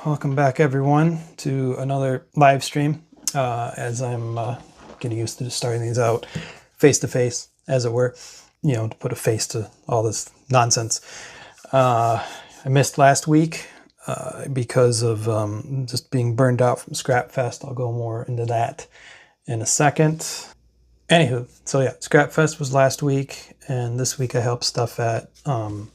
welcome back everyone to another live stream. As I'm getting used to just starting these out face to face, as it were, to put a face to all this nonsense. I missed last week because of just being burned out from ScrapFest. I'll go more into that in a second. Anywho, so yeah, ScrapFest was last week, and this week I helped stuff at Ann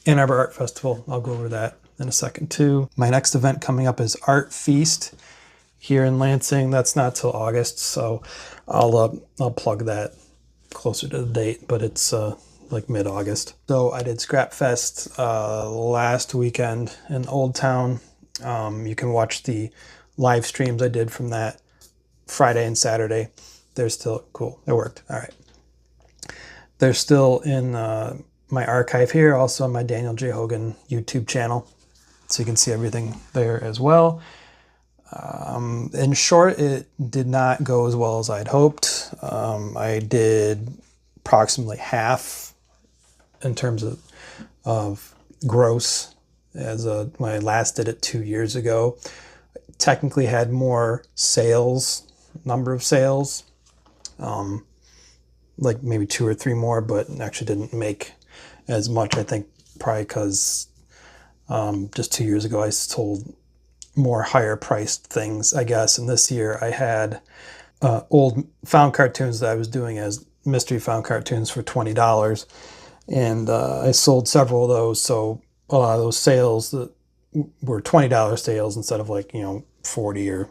Arbor Art Festival. I'll go over that in a second too. My next event coming up is Art Feast here in Lansing. That's not till August, so I'll plug that closer to the date, but it's like mid-August. So I did ScrapFest last weekend in Old Town. You can watch the live streams I did from that Friday and Saturday. They're still cool. It worked. All right. They're still in my archive here, also on my Daniel J. Hogan YouTube channel. So you can see everything there as well. In short, it did not go as well as I'd hoped. I did approximately half in terms of gross as when I last did it 2 years ago. Technically had more sales, number of sales, like maybe 2 or 3 more, but actually didn't make as much. I think probably because just 2 years ago I sold more higher priced things, I guess. And this year I had old found cartoons that I was doing as mystery found cartoons for $20. And I sold several of those. So a lot of those sales that were $20 sales instead of like, $40 or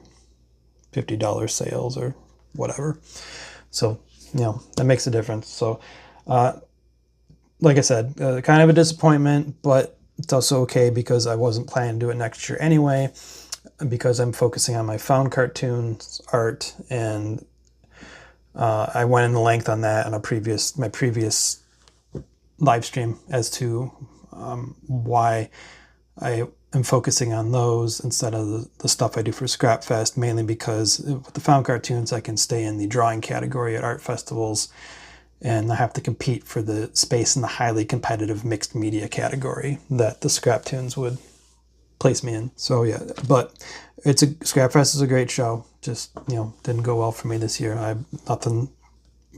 $50 sales or whatever. So, that makes a difference. So, like I said, kind of a disappointment, but it's also okay because I wasn't planning to do it next year anyway, because I'm focusing on my found cartoons art, and I went into length on that on my previous live stream as to why I am focusing on those instead of the stuff I do for ScrapFest, mainly because with the found cartoons I can stay in the drawing category at art festivals, and I have to compete for the space in the highly competitive mixed media category that the ScrapToons would place me in. So yeah, but ScrapFest is a great show. Just, didn't go well for me this year. I have nothing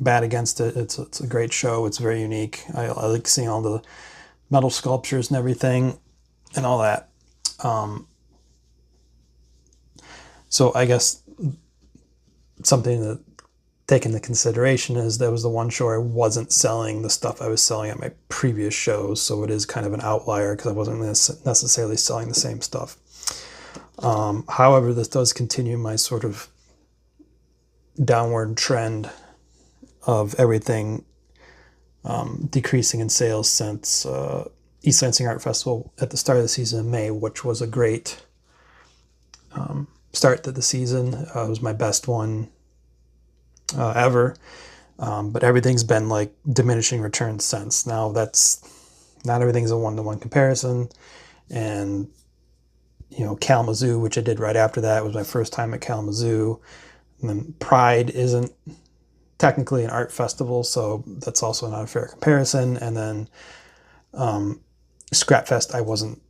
bad against it. It's a great show. It's very unique. I like seeing all the metal sculptures and everything and all that. So I guess something that take into consideration is that was the one show I wasn't selling the stuff I was selling at my previous shows, so it is kind of an outlier because I wasn't necessarily selling the same stuff. However, this does continue my sort of downward trend of everything decreasing in sales since East Lansing Art Festival at the start of the season in May, which was a great start to the season. It was my best one ever, but everything's been like diminishing returns since. Now that's not everything's a one-to-one comparison, and Kalamazoo, which I did right after that, was my first time at Kalamazoo, and then Pride isn't technically an art festival, so that's also not a fair comparison. And then ScrapFest, I wasn't,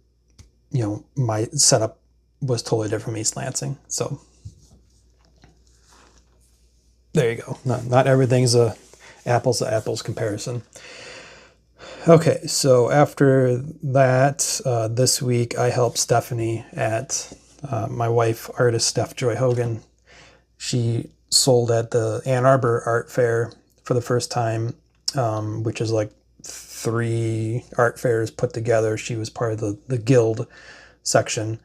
my setup was totally different from East Lansing, so there you go. Not everything's a apples to apples comparison. Okay, so after that, this week I helped Stephanie at my wife, artist Steph Joy Hogan. She sold at the Ann Arbor Art Fair for the first time, which is like 3 art fairs put together. She was part of the guild section.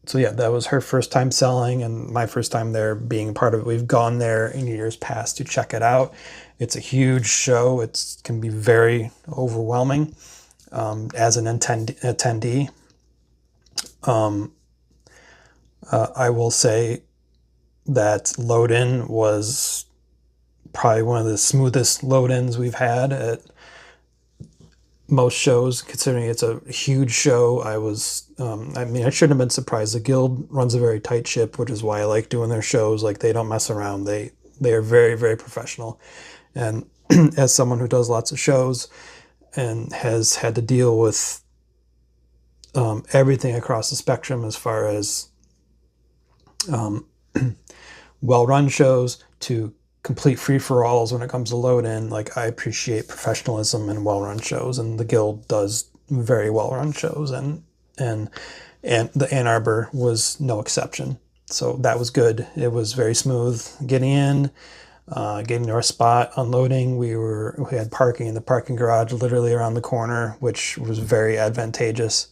So yeah, that was her first time selling and my first time there being a part of it. We've gone there in years past to check it out. It's a huge show. It can be very overwhelming as an attendee. I will say that load-in was probably one of the smoothest load-ins we've had at most shows, considering it's a huge show. I shouldn't have been surprised. The guild runs a very tight ship, which is why I like doing their shows. Like, they don't mess around. They are very, very professional. And as someone who does lots of shows and has had to deal with everything across the spectrum as far as well-run shows to complete free-for-alls when it comes to load-in. Like, I appreciate professionalism in well-run shows, and the Guild does very well-run shows, and the Ann Arbor was no exception. So that was good. It was very smooth getting in, getting to our spot, unloading. We had parking in the parking garage literally around the corner, which was very advantageous.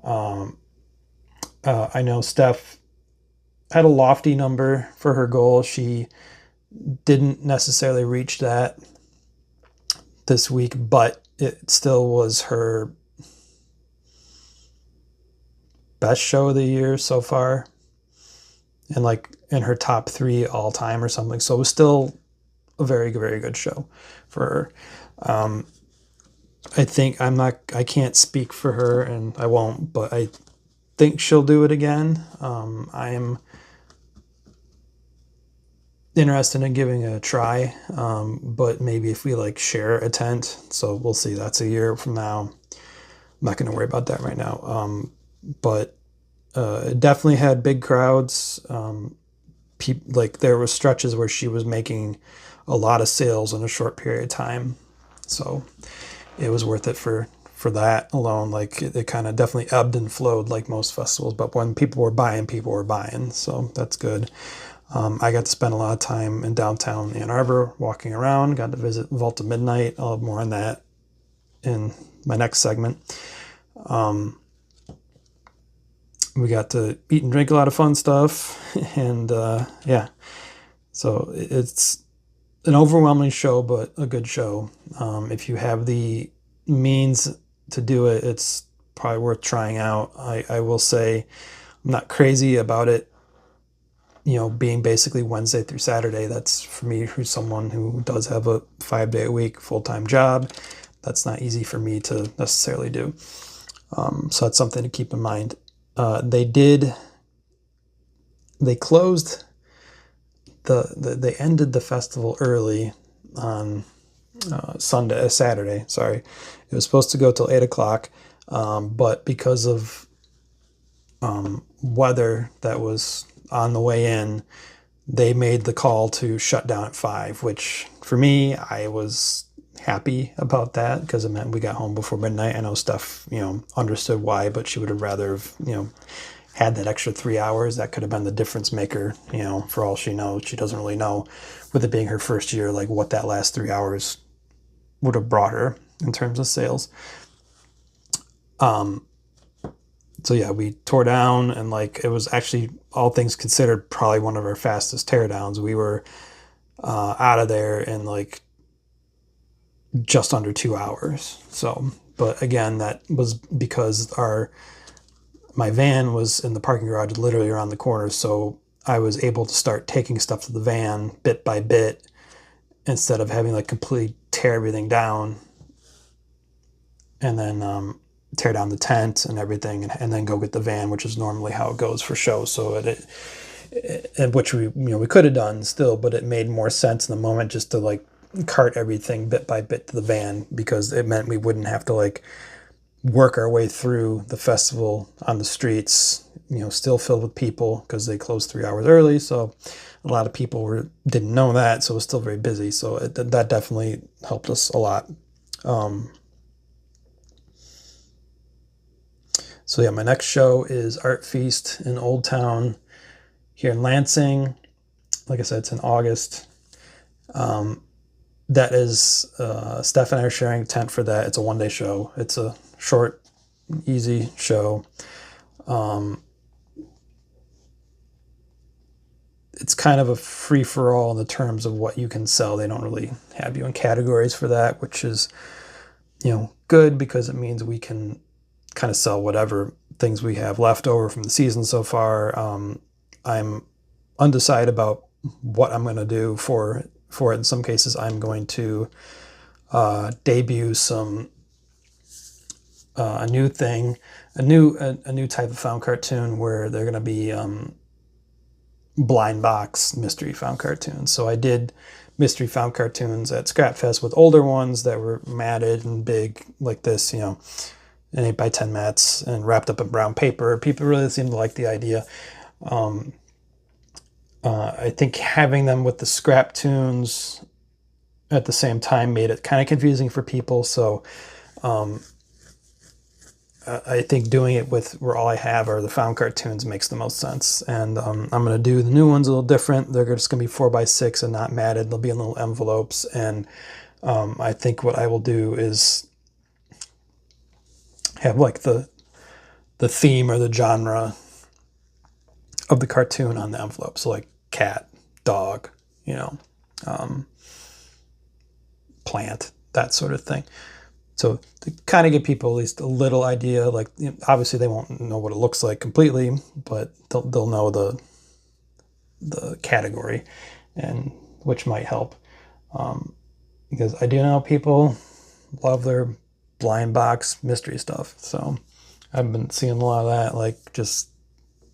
I know Steph had a lofty number for her goal. She didn't necessarily reach that this week, but it still was her best show of the year so far, and like in her top 3 all time or something. So it was still a very, very good show for her. I think I can't speak for her, and I won't, but I think she'll do it again. I am interested in giving it a try, but maybe if we like share a tent, so we'll see. That's a year from now. I'm not going to worry about that right now. But it definitely had big crowds. Like, there were stretches where she was making a lot of sales in a short period of time, so it was worth it for that alone. Like, it kind of definitely ebbed and flowed like most festivals, but when people were buying, so that's good. I got to spend a lot of time in downtown Ann Arbor walking around, got to visit Vault of Midnight. I'll have more on that in my next segment. We got to eat and drink a lot of fun stuff, and yeah, so it's an overwhelming show, but a good show. If you have the means to do it, it's probably worth trying out. I will say I'm not crazy about it, being basically Wednesday through Saturday. That's, for me, who's someone who does have a 5-day-a-week full-time job, that's not easy for me to necessarily do. So that's something to keep in mind. They closed they ended the festival early on Saturday. Sorry, it was supposed to go till 8:00, but because of weather that was on the way in, they made the call to shut down at 5, which for me, I was happy about that because it meant we got home before midnight. I know Steph, understood why, but she would have rather have, had that extra 3 hours. That could have been the difference maker, for all she knows. She doesn't really know, with it being her first year, like what that last 3 hours would have brought her in terms of sales. So yeah, we tore down, and like, it was actually, all things considered, probably one of our fastest teardowns. We were out of there in like just under 2 hours. So, but again, that was because my van was in the parking garage literally around the corner, so I was able to start taking stuff to the van bit by bit instead of having like completely tear everything down and then tear down the tent and everything and then go get the van, which is normally how it goes for shows. So which we could have done still, but it made more sense in the moment just to like cart everything bit by bit to the van, because it meant we wouldn't have to like work our way through the festival on the streets, still filled with people because they closed 3 hours early. So a lot of people didn't know that, so it was still very busy. So that definitely helped us a lot. So yeah, my next show is Art Feast in Old Town here in Lansing. Like I said, it's in August. That is, Steph and I are sharing a tent for that. It's a 1-day show. It's a short, easy show. It's kind of a free-for-all in the terms of what you can sell. They don't really have you in categories for that, which is, good, because it means we can kind of sell whatever things we have left over from the season so far. I'm undecided about what I'm going to do for it. In some cases, I'm going to debut a new thing, a new type of found cartoon where they're going to be blind box mystery found cartoons. So I did mystery found cartoons at ScrapFest with older ones that were matted and big like this, in 8x10 mats and wrapped up in brown paper. People really seem to like the idea. I think having them with the scrap tunes at the same time made it kind of confusing for people. So I think doing it with where all I have are the found cartoons makes the most sense. And I'm going to do the new ones a little different. They're just going to be 4x6 and not matted. They'll be in little envelopes. And I think what I will do is have like the theme or the genre of the cartoon on the envelope. So like cat, dog, you know, plant, that sort of thing. So to kind of give people at least a little idea, like, you know, obviously they won't know what it looks like completely, but they'll know the category, and which might help. Because I do know people love their blind box mystery stuff. So I've been seeing a lot of that, like just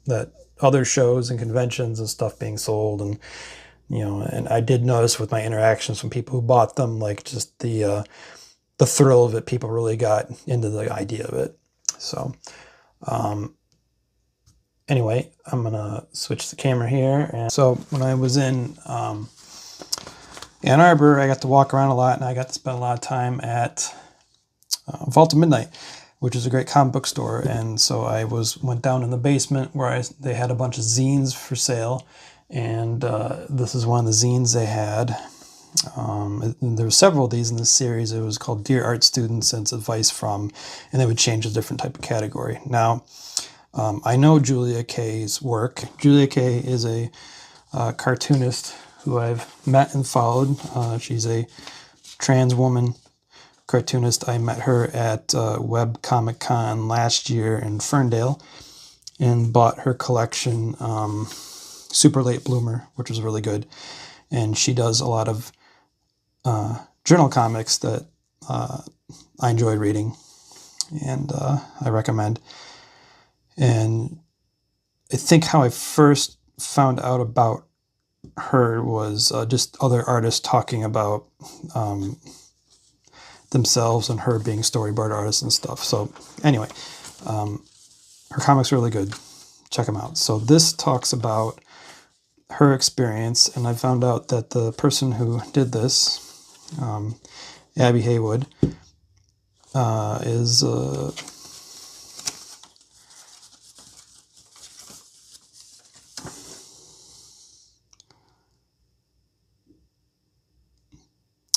that other shows and conventions and stuff being sold, and you know, and I did notice with my interactions from people who bought them, like just the thrill of it. People really got into the idea of it. So anyway, I'm gonna switch the camera here. And so when I was in Ann Arbor, I got to walk around a lot, and I got to spend a lot of time at Vault of Midnight, which is a great comic book store. And so I went down in the basement where they had a bunch of zines for sale, and this is one of the zines they had. There were several of these in this series. It was called Dear Art Students, and it's advice from, and they would change a different type of category. Now, I know Julia Kaye's work. Julia Kaye is a cartoonist who I've met and followed. She's a trans woman cartoonist. I met her at Web Comic Con last year in Ferndale and bought her collection, Super Late Bloomer, which was really good. And she does a lot of journal comics that I enjoy reading, and I recommend. And I think how I first found out about her was just other artists talking about themselves and her being storyboard artists and stuff. So anyway, her comics are really good. Check them out. So this talks about her experience, and I found out that the person who did this, Abby Haywood, is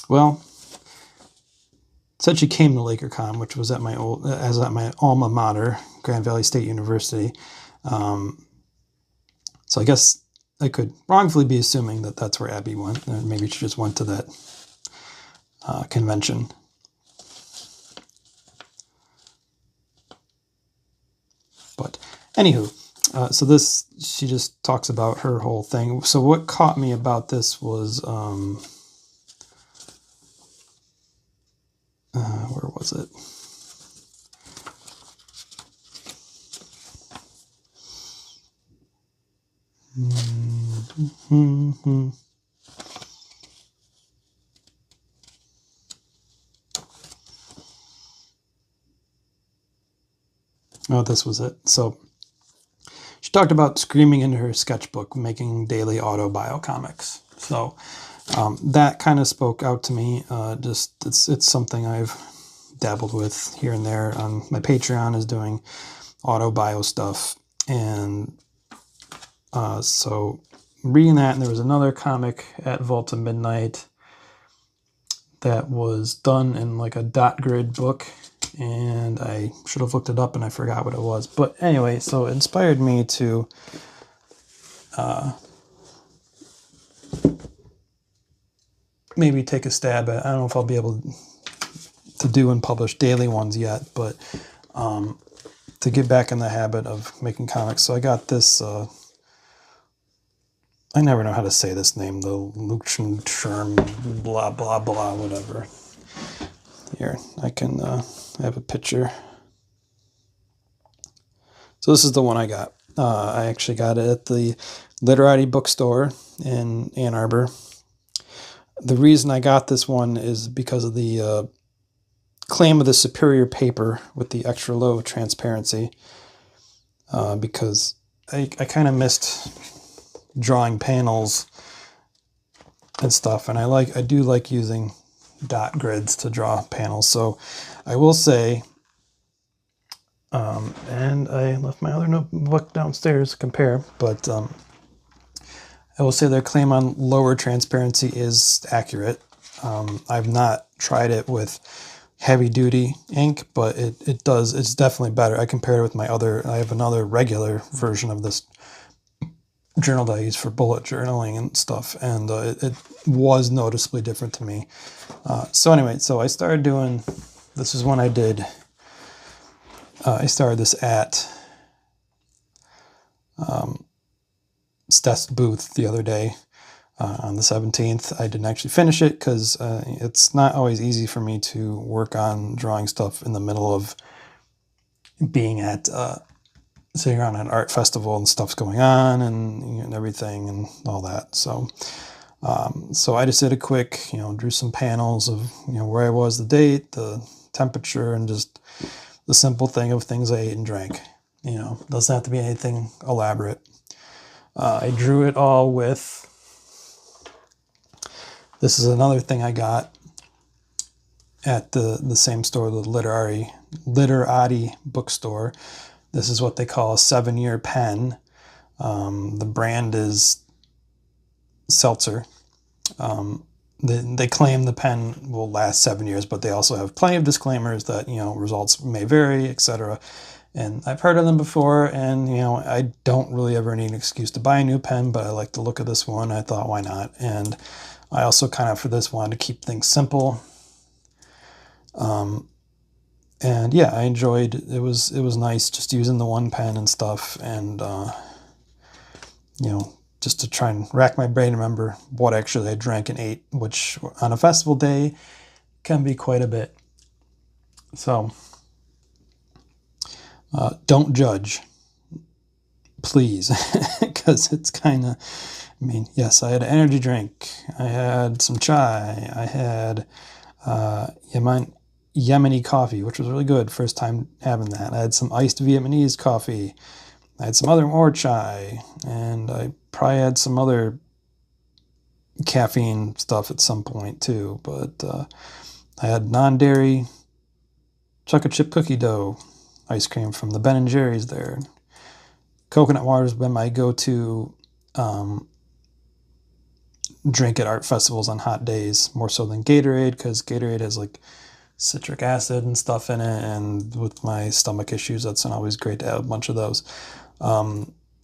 well, said she came to LakerCon, which was at my alma mater, Grand Valley State University. So I guess I could wrongfully be assuming that that's where Abby went, and maybe she just went to that convention. But anywho, so this, she just talks about her whole thing. So what caught me about this was, where was it? Oh, this was it. So she talked about screaming into her sketchbook, making daily auto-bio comics. So that kind of spoke out to me. Just it's something I've dabbled with here and there. My Patreon is doing auto-bio stuff, and so reading that, and there was another comic at Vault of Midnight that was done in like a dot grid book, and I should have looked it up and I forgot what it was. But anyway, so it inspired me to maybe take a stab at, I don't know if I'll be able to do and publish daily ones yet, but to get back in the habit of making comics. So I got this, I never know how to say this name, the Luchen Sherm, blah, blah, blah, whatever. Here, I can have a picture. So this is the one I got. I actually got it at the Literati bookstore in Ann Arbor. The reason I got this one is because of the claim of the superior paper with the extra low transparency, because I kind of missed drawing panels and stuff, and I do like using dot grids to draw panels. So I will say, and I left my other notebook downstairs to compare, but I will say their claim on lower transparency is accurate. I've not tried it with heavy duty ink, but it's definitely better. I compared it with I have another regular version of this journal that I use for bullet journaling and stuff, and it was noticeably different to me. So anyway, so I started doing, this is when I started this at Steph's booth the other day on the 17th. I didn't actually finish it because it's not always easy for me to work on drawing stuff in the middle of being at sitting around an art festival and stuff's going on and everything and all that. So so I just did a quick, drew some panels of where I was, the date, the temperature, and just the simple thing of things I ate and drank. Doesn't have to be anything elaborate. I drew it all with, this is another thing I got at the same store, the Literati bookstore. This is what they call a 7-year pen. The brand is Seltzer. They claim the pen will last 7 years, but they also have plenty of disclaimers that, results may vary, etc. And I've heard of them before, and, I don't really ever need an excuse to buy a new pen, but I like the look of this one. I thought, why not? And I also kind of, for this, wanted to keep things simple. And yeah, I enjoyed it. It was nice just using the one pen and stuff, and just to try and rack my brain and remember what actually I drank and ate, which on a festival day can be quite a bit. So don't judge, please, because it's kind of, yes, I had an energy drink, I had some chai, I had Yemeni coffee, which was really good. First time having that. I had some iced Vietnamese coffee. I had some more chai, and I probably had some other caffeine stuff at some point too. But I had non-dairy chocolate chip cookie dough ice cream from the Ben & Jerry's there. Coconut water has been my go-to drink at art festivals on hot days, more so than Gatorade, because Gatorade has citric acid and stuff in it, and with my stomach issues, that's not always great to have a bunch of those.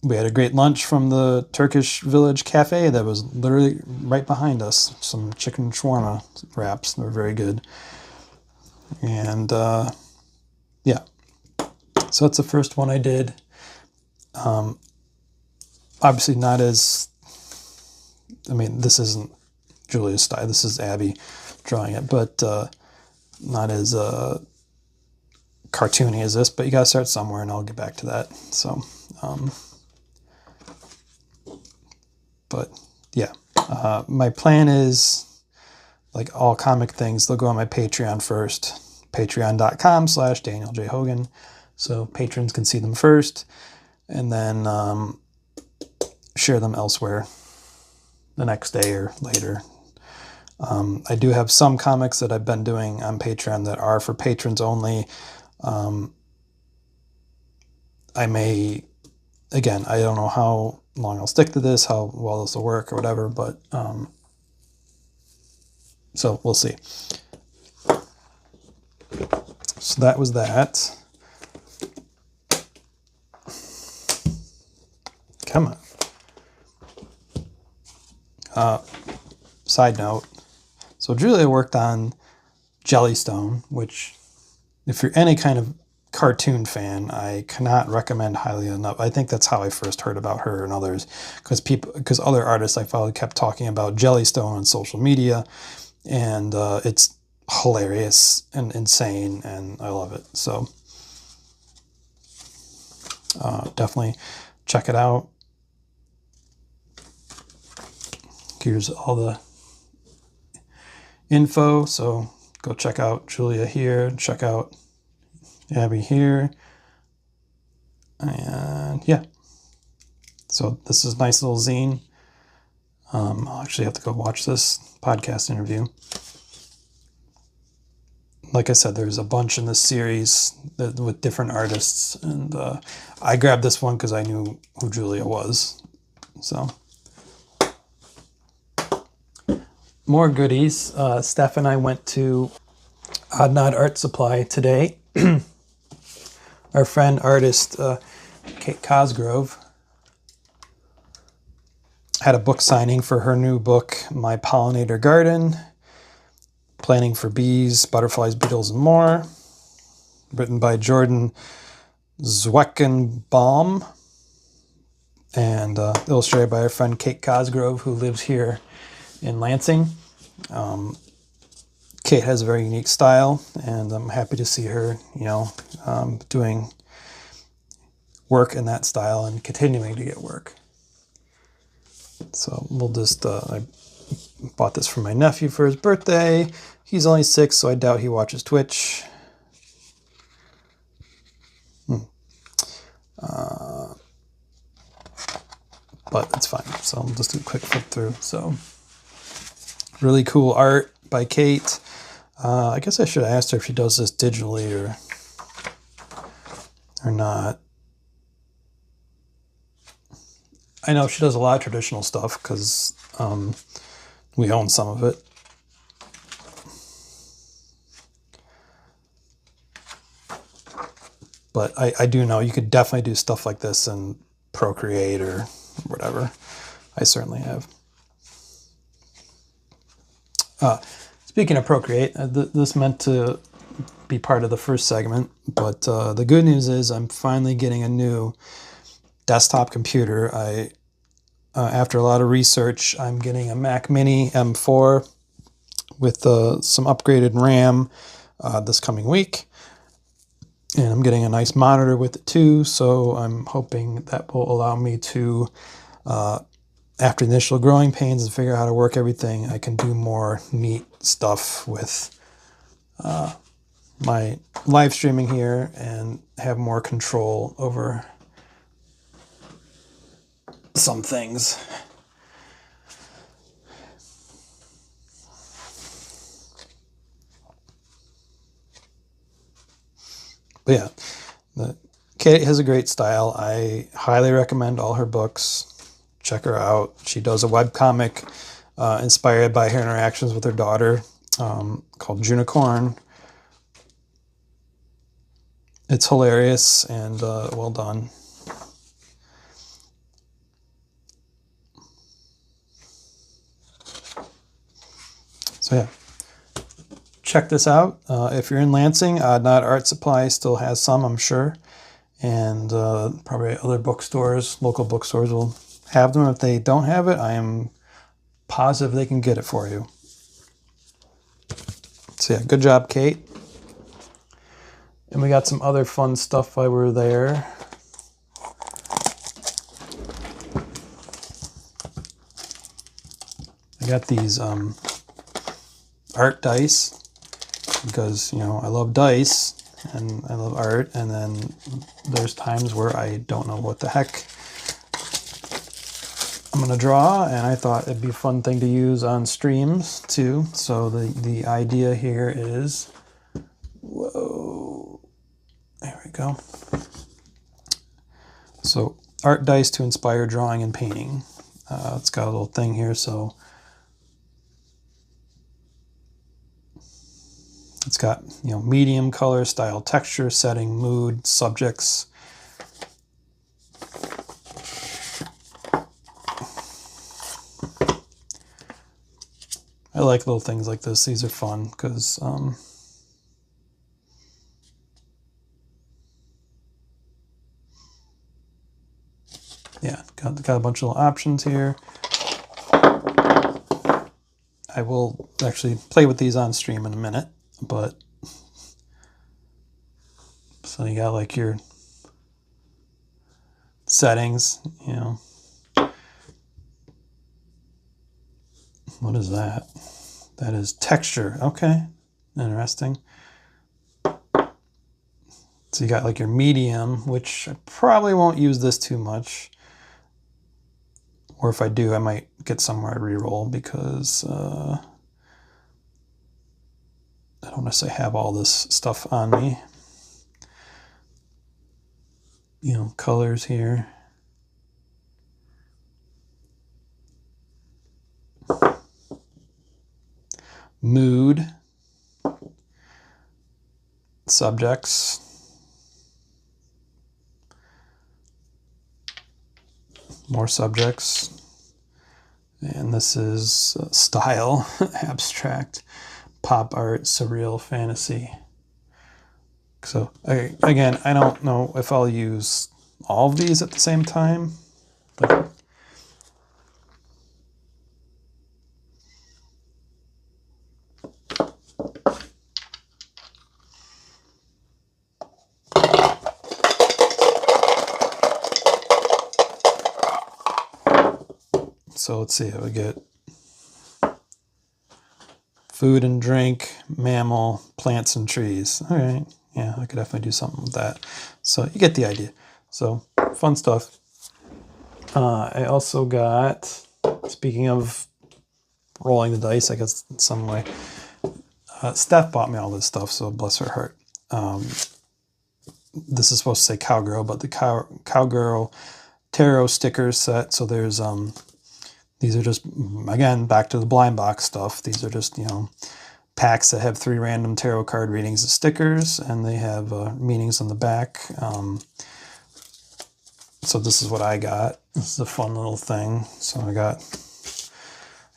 We had a great lunch from the Turkish Village Cafe that was literally right behind us. Some chicken shawarma wraps. They were very good. And yeah, so that's the first one I did. Obviously not as, this isn't Julia's style. This is Abby drawing it, but not as cartoony as this, but you gotta start somewhere, and I'll get back to that. So but yeah, my plan is, like all comic things, they'll go on my Patreon first, patreon.com/Daniel J. Hogan, so patrons can see them first, and then share them elsewhere the next day or later. I do have some comics that I've been doing on Patreon that are for patrons only. I may, again, I don't know how long I'll stick to this, how well this will work or whatever, but so we'll see. So that was that. Come on. Side note. So Julia worked on Jellystone, which, if you're any kind of cartoon fan, I cannot recommend highly enough. I think that's how I first heard about her and others, because other artists I followed kept talking about Jellystone on social media, and it's hilarious and insane, and I love it. So definitely check it out. Here's all the info, so go check out Julia here, check out Abby here. And yeah, so this is a nice little zine. I'll actually have to go watch this podcast interview. Like I said, there's a bunch in this series with different artists, and I grabbed this one because I knew who Julia was. So, more goodies. Steph and I went to Odd Nod Art Supply today. Our friend, artist Cosgrove, had a book signing for her new book, My Pollinator Garden, Planning for Bees, Butterflies, Beetles, and More, written by Jordan Zweckenbaum, and illustrated by our friend Kate Cosgrove, who lives here in Lansing. Kate has a very unique style, and I'm happy to see her, doing work in that style and continuing to get work. So we'll just, I bought this for my nephew for his birthday. He's only 6, so I doubt he watches Twitch. But it's fine. So I'll just do a quick flip through. So really cool art by Kate. I guess I should have asked her if she does this digitally or not. I know she does a lot of traditional stuff because we own some of it. But I do know you could definitely do stuff like this in Procreate or whatever. I certainly have. Speaking of Procreate, this meant to be part of the first segment, but the good news is I'm finally getting a new desktop computer. After a lot of research, I'm getting a Mac Mini M4 with some upgraded RAM this coming week. And I'm getting a nice monitor with it too, so I'm hoping that will allow me to, after initial growing pains and figure out how to work everything, I can do more neat stuff with my live streaming here and have more control over some things. But yeah, Kate has a great style. I highly recommend all her books. Check her out. She does a webcomic inspired by her interactions with her daughter called Junicorn. It's hilarious and well done. So yeah. Check this out. If you're in Lansing, Odd Nod Art Supply still has some, I'm sure. And probably other bookstores, local bookstores will have them. If they don't have it, I am positive they can get it for you. So yeah, good job, Kate. And we got some other fun stuff while we were there. I got these art dice. Because, I love dice and I love art, and then there's times where I don't know what the heck I'm going to draw, and I thought it'd be a fun thing to use on streams too. So the idea here is, whoa, there we go. So art dice to inspire drawing and painting. It's got a little thing here, so it's got, medium, color, style, texture, setting, mood, subjects. I like little things like this. These are fun because yeah, got a bunch of little options here. I will actually play with these on stream in a minute. But so you got like your settings, What is that? That is texture. Okay. Interesting. So you got like your medium, which I probably won't use this too much. Or if I do, I might get somewhere I reroll because I don't necessarily have all this stuff on me. You know, colors here. Mood. Subjects. More subjects. And this is style, abstract, pop art, surreal, fantasy. So again, I don't know if I'll use all of these at the same time. Like, so let's see how we get food and drink, mammal, plants and trees. All right. Yeah, I could definitely do something with that. So you get the idea. So fun stuff. I also got, speaking of rolling the dice, I guess in some way, Steph bought me all this stuff, so bless her heart. This is supposed to say Cowgirl, but the Cowgirl tarot stickers set. So there's these are just, again, back to the blind box stuff. These are just, you know, packs that have 3 random tarot card readings of stickers, and they have meanings on the back. So this is what I got. This is a fun little thing. So I got,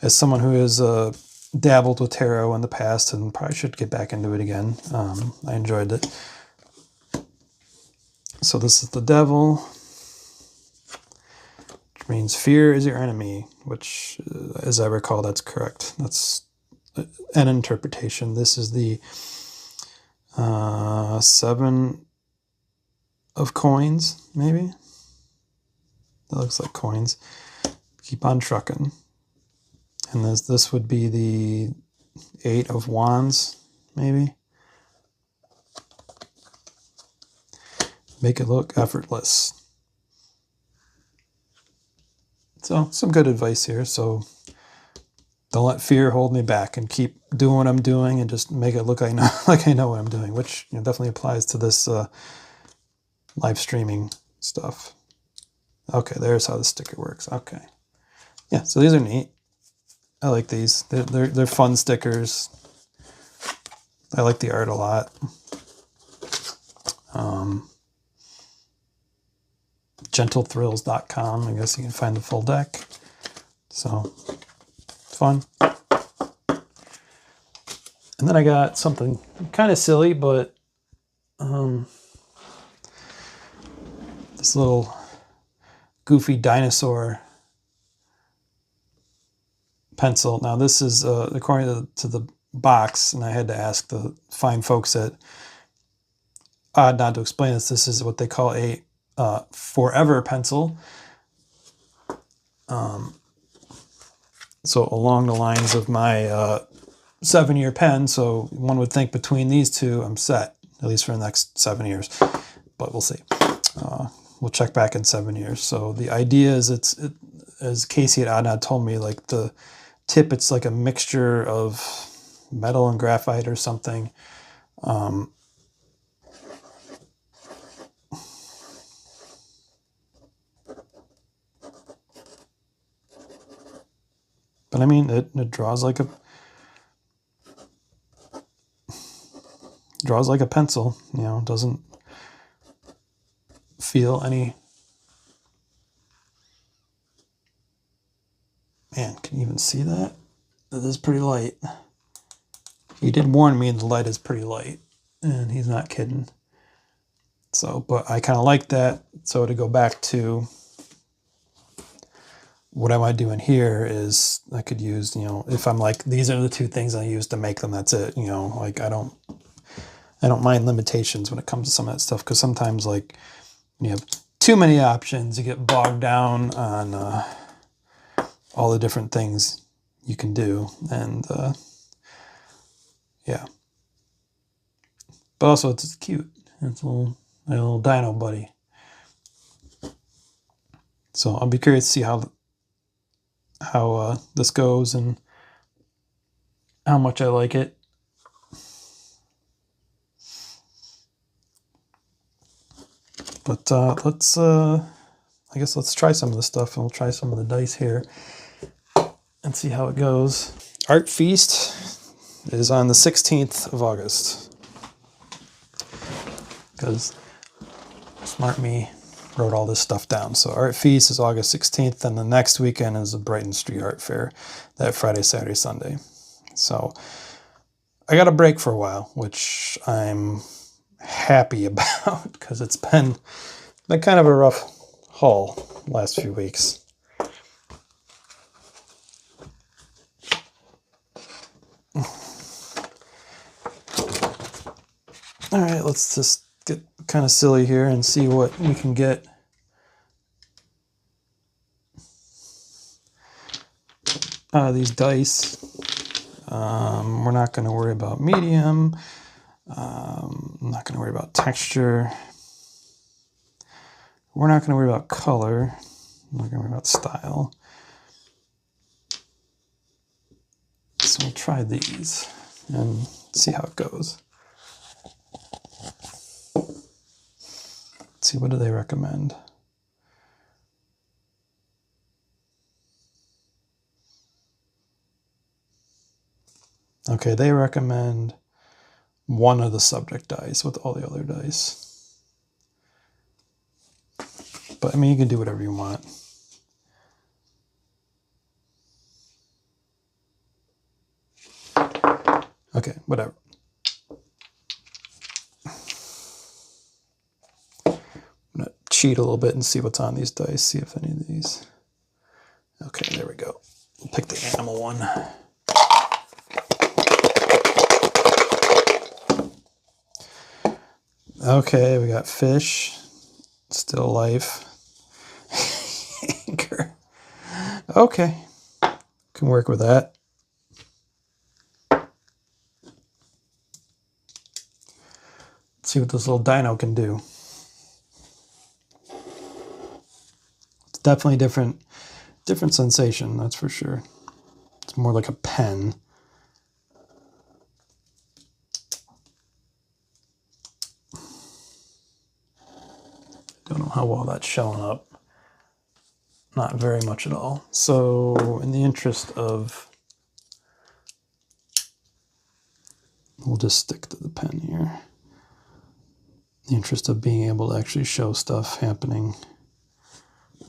as someone who has dabbled with tarot in the past and probably should get back into it again, I enjoyed it. So this is the devil, which means fear is your enemy, which, as I recall, that's correct. That's an interpretation. This is the 7 of coins, maybe? That looks like coins. Keep on trucking. And this would be the 8 of wands, maybe? Make it look effortless. So, some good advice here. So, don't let fear hold me back and keep doing what I'm doing and just make it look like I know what I'm doing, which, you know, definitely applies to this live streaming stuff. Okay, there's how the sticker works. Okay. Yeah, so these are neat. I like these. They're fun stickers. I like the art a lot. gentlethrills.com. I guess you can find the full deck. So, fun. And then I got something kind of silly, but this little goofy dinosaur pencil. Now this is, according to the box, and I had to ask the fine folks at Odd Not to explain this, this is what they call a forever pencil. So along the lines of my 7-year pen, so one would think between these two I'm set, at least for the next 7 years, but we'll see. We'll check back in 7 years. So the idea is as Casey at Odd Not told me, like the tip, it's like a mixture of metal and graphite or something. But I mean, it draws like a pencil, you know, doesn't feel any. Man, can you even see that? It is pretty light. He did warn me the light is pretty light, and he's not kidding. So, but I kind of like that. So to go back to what I want to do in here is I could use, you know, if I'm like, these are the 2 things I use to make them, that's it. You know, like I don't mind limitations when it comes to some of that stuff, because sometimes like you have too many options, you get bogged down on all the different things you can do. And yeah, But also it's cute. It's a little dino buddy. So I'll be curious to see how this goes and how much I like it. But I guess let's try some of the stuff, and we'll try some of the dice here and see how it goes. Art Feast is on the 16th of August. Because smart me wrote all this stuff down. So Art Feast is August 16th, and the next weekend is the Brighton Street Art Fair, that Friday, Saturday, Sunday. So I got a break for a while, which I'm happy about because it's been kind of a rough haul last few weeks. All right, let's just get kind of silly here and see what we can get. These dice. We're not going to worry about medium. I'm not going to worry about texture. We're not going to worry about color. I'm not going to worry about style. So we'll try these and see how it goes. Let's see, what do they recommend? Okay, they recommend one of the subject dice with all the other dice. But I mean, you can do whatever you want. Okay, whatever. I'm gonna cheat a little bit and see what's on these dice, see if any of these. Okay, there we go. We'll pick the animal one. Okay, we got fish, still life, anchor. Okay, can work with that. Let's see what this little dino can do. It's definitely different sensation, that's for sure. It's more like a pen. Don't know how well that's showing up. Not very much at all. So in the interest of, we'll just stick to the pen here. In the interest of being able to actually show stuff happening.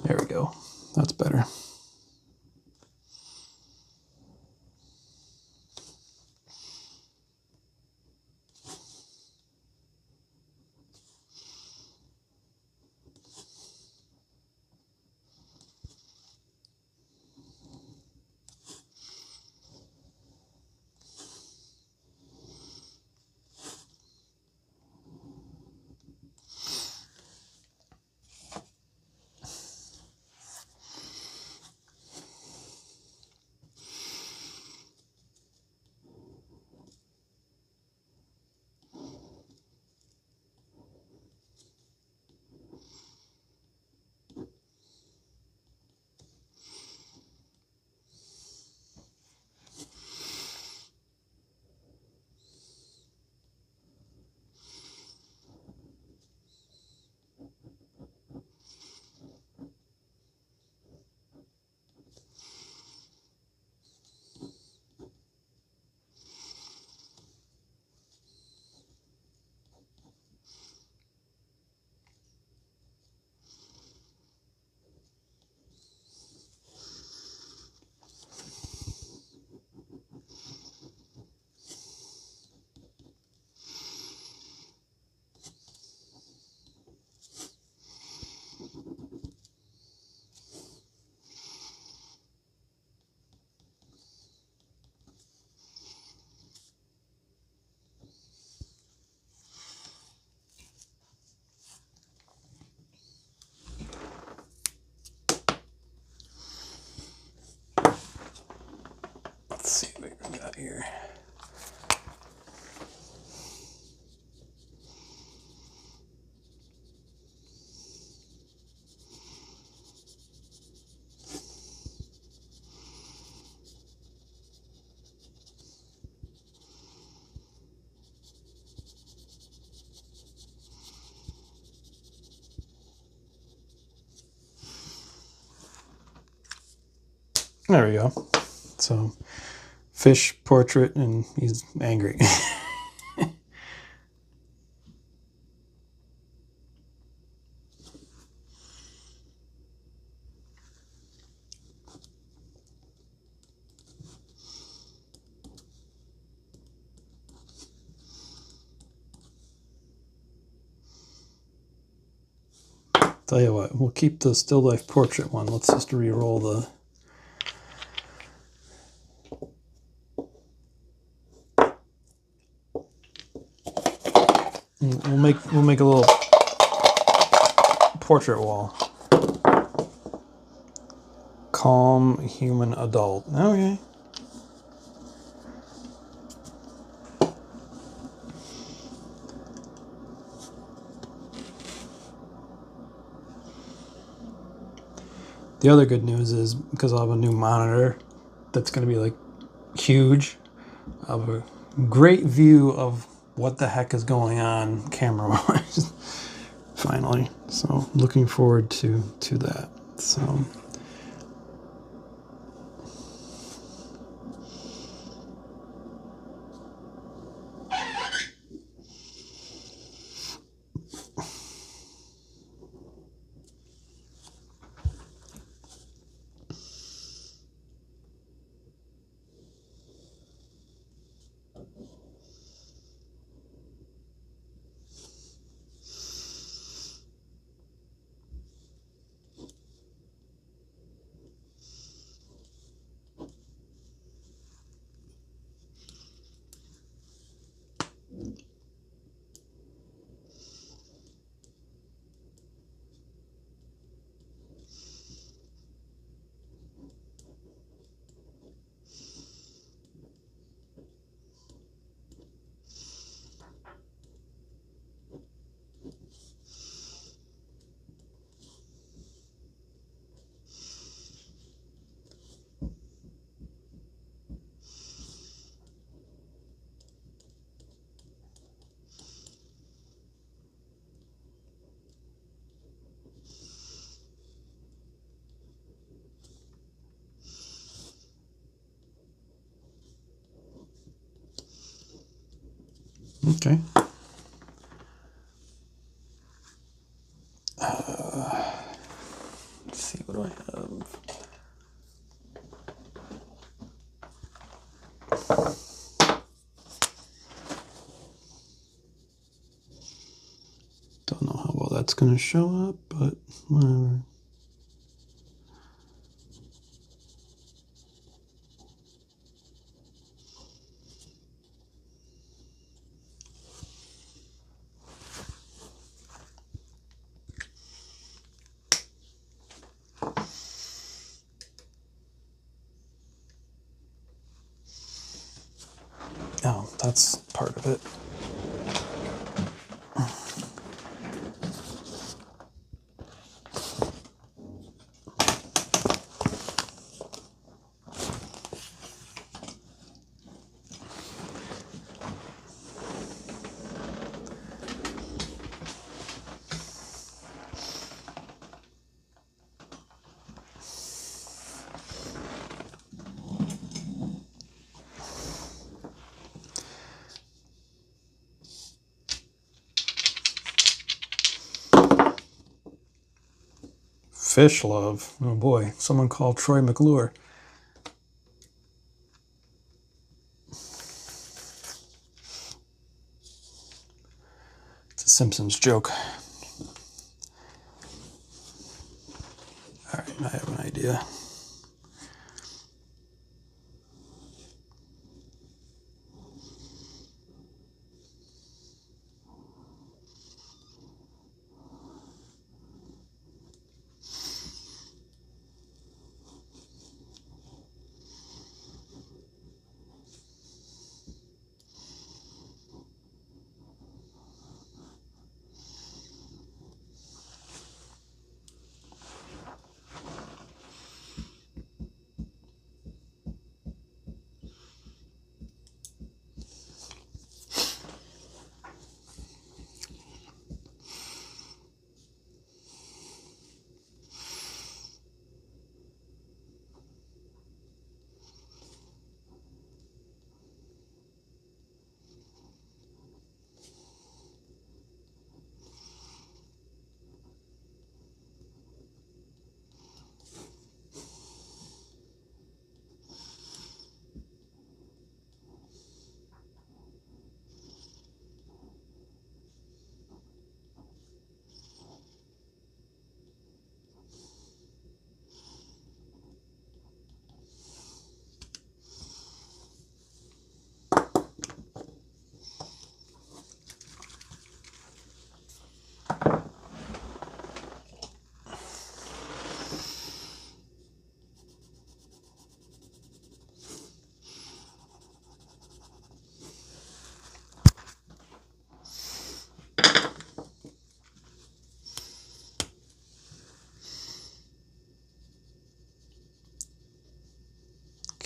There we go. That's better. Let's see what we got here. There we go. So, fish portrait, and he's angry. Tell you what, we'll keep the still life portrait one. Let's just re-roll the... We'll make a little portrait wall. Calm human adult. Okay. The other good news is, because I'll have a new monitor that's going to be like huge, I'll have a great view of what the heck is going on camera-wise. Finally. So looking forward to that. So okay. Let's see, what do I have? Don't know how well that's going to show up, but whatever. Oh, that's part of it. Fish love. Oh boy, someone called Troy McClure. It's a Simpsons joke. All right, I have an idea.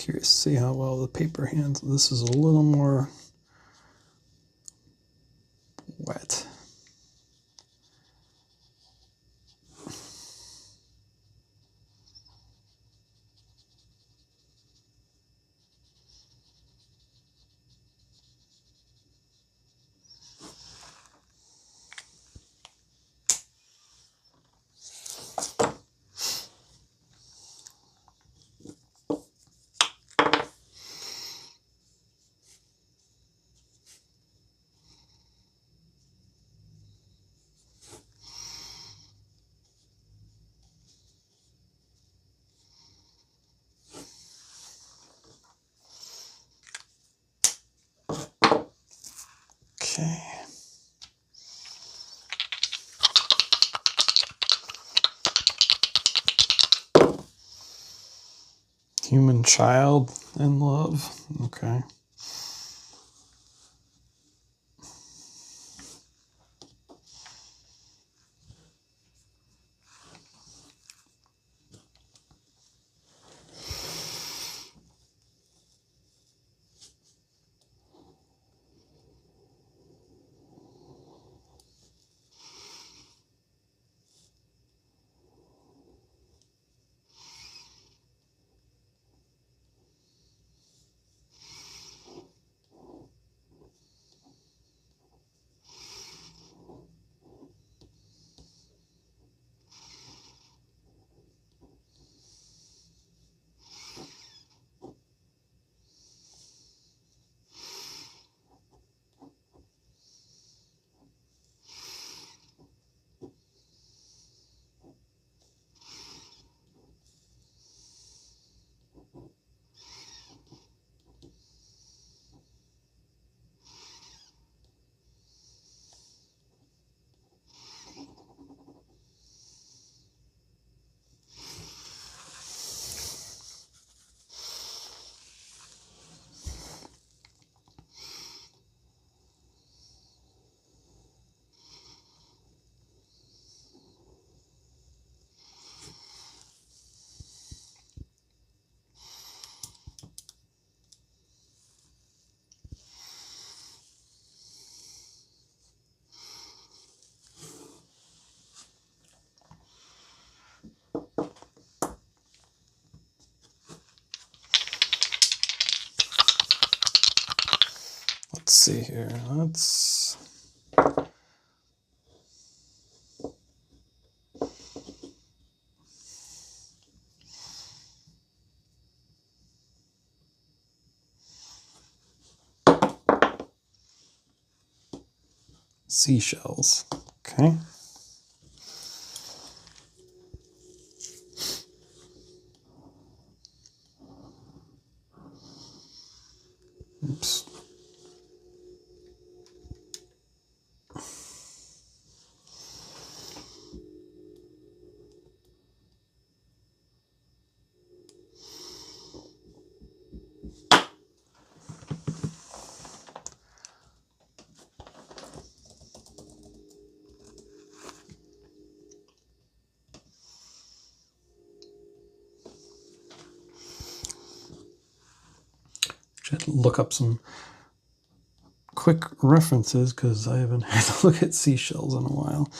Curious to see how well the paper handles. This is a little more wet. Okay. Human child in love. Okay. Let's see here. Let's seashells. Okay. Oops. Should look up some quick references because I haven't had to look at seashells in a while.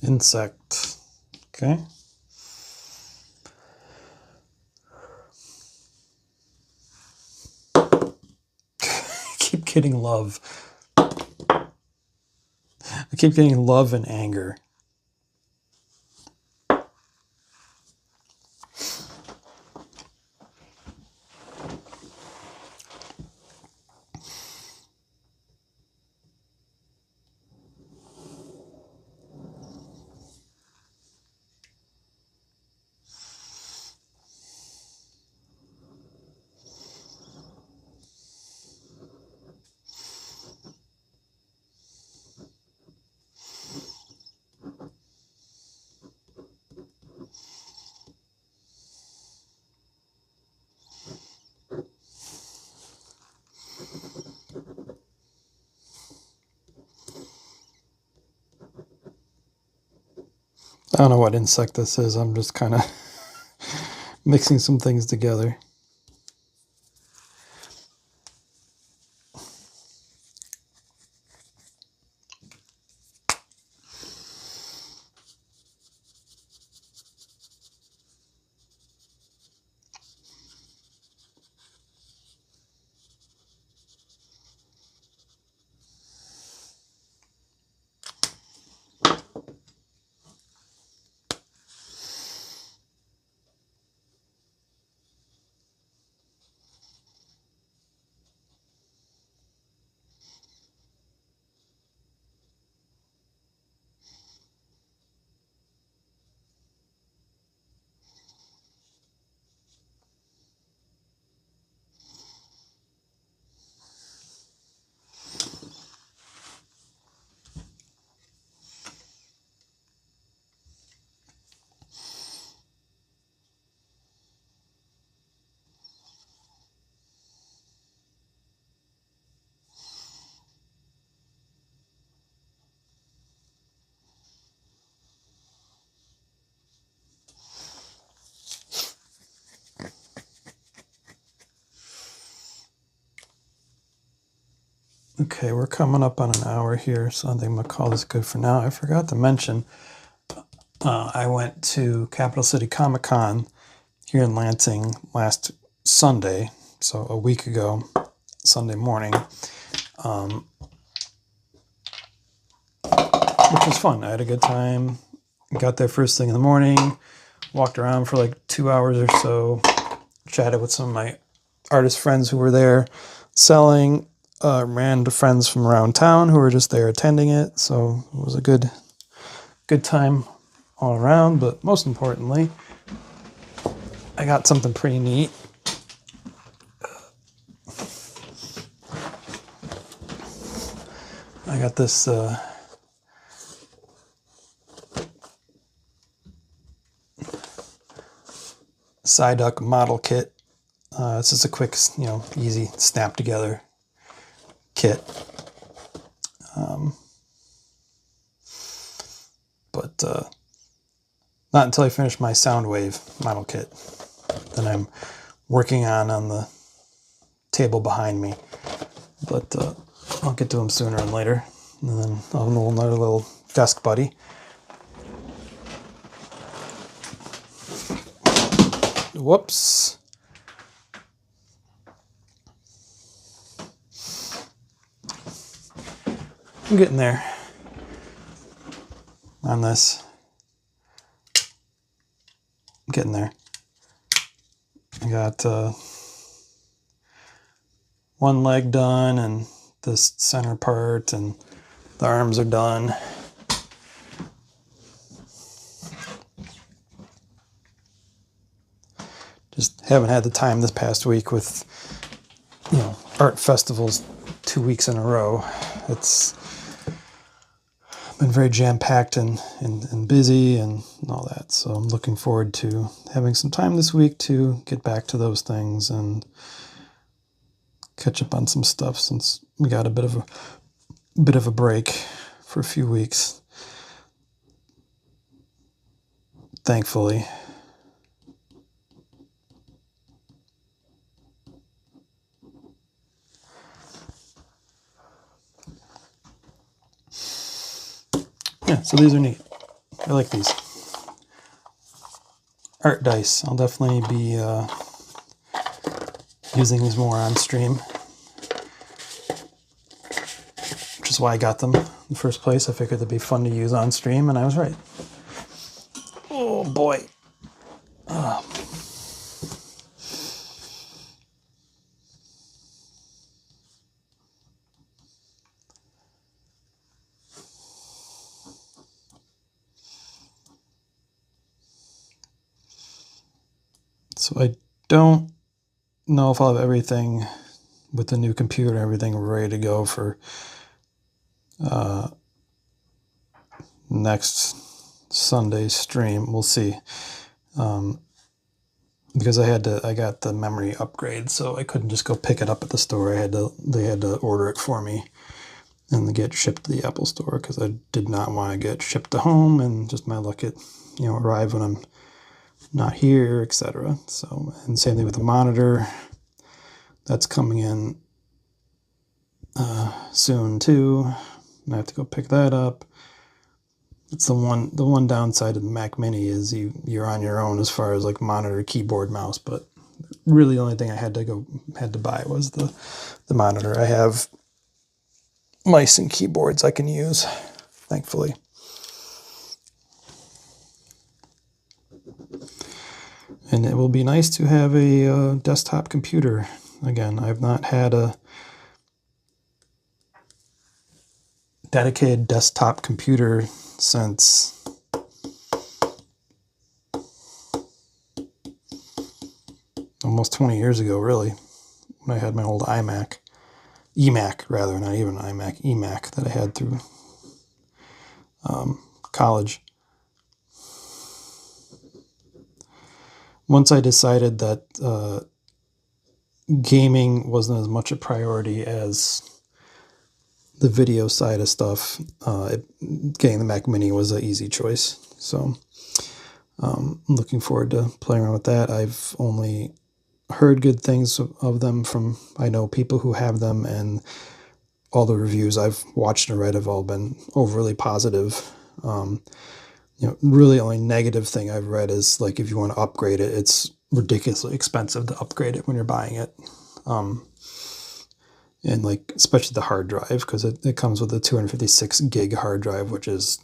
insect. Okay. Keep getting love. I keep getting love and anger. I don't know what insect this is. I'm just kind of mixing some things together. Okay, we're coming up on an hour here, so I think I'm going to call this good for now. I forgot to mention, I went to Capital City Comic Con here in Lansing last Sunday, so a week ago, Sunday morning, which was fun. I had a good time. Got there first thing in the morning, walked around for like 2 hours or so, chatted with some of my artist friends who were there selling, ran into friends from around town who were just there attending it, so it was a good time all around. But most importantly, I got something pretty neat. I got this PsyDuck model kit. It's just a quick, easy snap together kit. But not until I finish my Soundwave model kit that I'm working on the table behind me. But I'll get to them sooner than later. And then I'll have another little desk buddy. Whoops. I'm getting there on this. I'm getting there. I got one leg done and this center part, and the arms are done. Just haven't had the time this past week with, art festivals 2 weeks in a row. It's been very jam-packed and busy and all that. So I'm looking forward to having some time this week to get back to those things and catch up on some stuff, since we got a bit of a break for a few weeks, thankfully. Yeah, so these are neat. I like these art dice. I'll definitely be using these more on stream, which is why I got them in the first place. I figured they'd be fun to use on stream, and I was right. Oh boy. So I don't know if I'll have everything with the new computer and everything ready to go for next Sunday's stream. We'll see. Because I got the memory upgrade, so I couldn't just go pick it up at the store. They had to order it for me and get shipped to the Apple store, because I did not want to get shipped to home and just my luck it, arrive when I'm not here, etc. So, and same thing with the monitor. That's coming in soon too. I have to go pick that up. It's the one downside of the Mac Mini is you're on your own as far as like monitor, keyboard, mouse. But really, the only thing I had to buy was the monitor. I have mice and keyboards I can use, thankfully. And it will be nice to have a desktop computer again. I've not had a dedicated desktop computer since almost 20 years ago, really, when I had my old iMac. eMac, rather, not even iMac, eMac that I had through college. Once I decided that gaming wasn't as much a priority as the video side of stuff, getting the Mac Mini was an easy choice. So I'm looking forward to playing around with that. I've only heard good things of them from, I know people who have them, and all the reviews I've watched and read have all been overly positive. Really only negative thing I've read is like if you want to upgrade it, it's ridiculously expensive to upgrade it when you're buying it. And like especially the hard drive, because it comes with a 256 gig hard drive, which is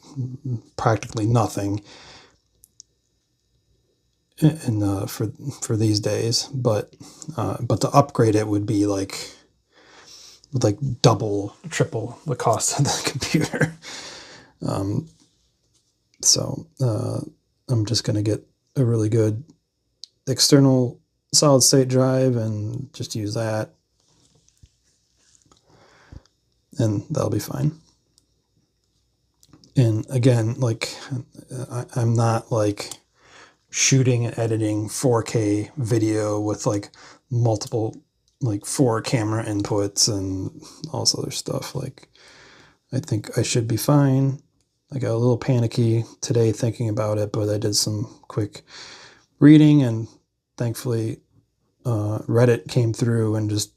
practically nothing for these days. But to upgrade it would be like double, triple the cost of the computer. So I'm just going to get a really good external solid state drive and just use that. And that'll be fine. And again, like I'm not like shooting and editing 4K video with like multiple like 4 camera inputs and all this other stuff. Like I think I should be fine. I got a little panicky today thinking about it, but I did some quick reading, and thankfully Reddit came through and just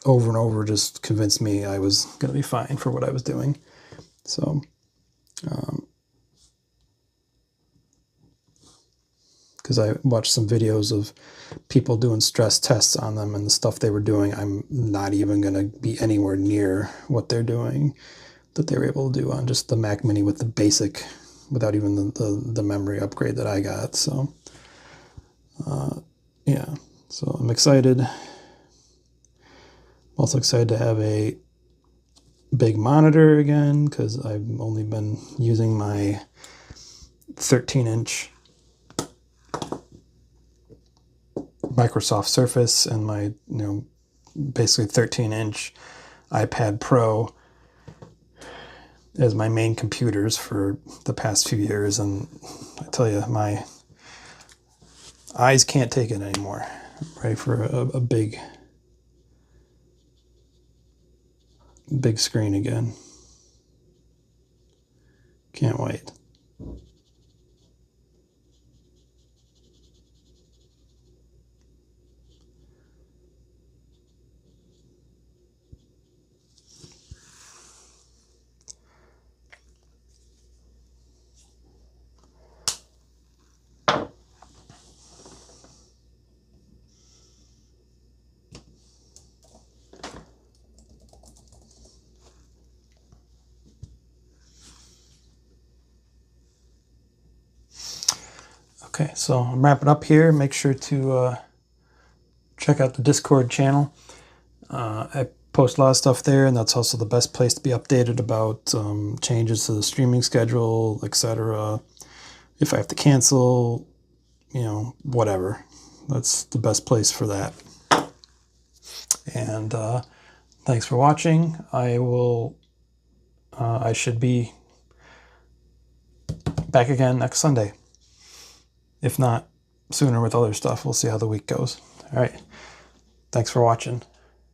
over and over just convinced me I was going to be fine for what I was doing. So because I watched some videos of people doing stress tests on them, and the stuff they were doing, I'm not even going to be anywhere near what they're doing, that they were able to do on just the Mac Mini with the basic, without even the memory upgrade that I got. So, yeah, so I'm excited. I'm also excited to have a big monitor again, because I've only been using my 13-inch Microsoft Surface and my, basically 13-inch iPad Pro as my main computers for the past few years. And I tell you, my eyes can't take it anymore. I'm ready for a big screen again. Can't wait. Okay, so I'm wrapping up here. Make sure to check out the Discord channel. I post a lot of stuff there, and that's also the best place to be updated about changes to the streaming schedule, etc. If I have to cancel, you know, whatever. That's the best place for that. And thanks for watching. I should be back again next Sunday. If not sooner with other stuff, we'll see how the week goes. All right. Thanks for watching.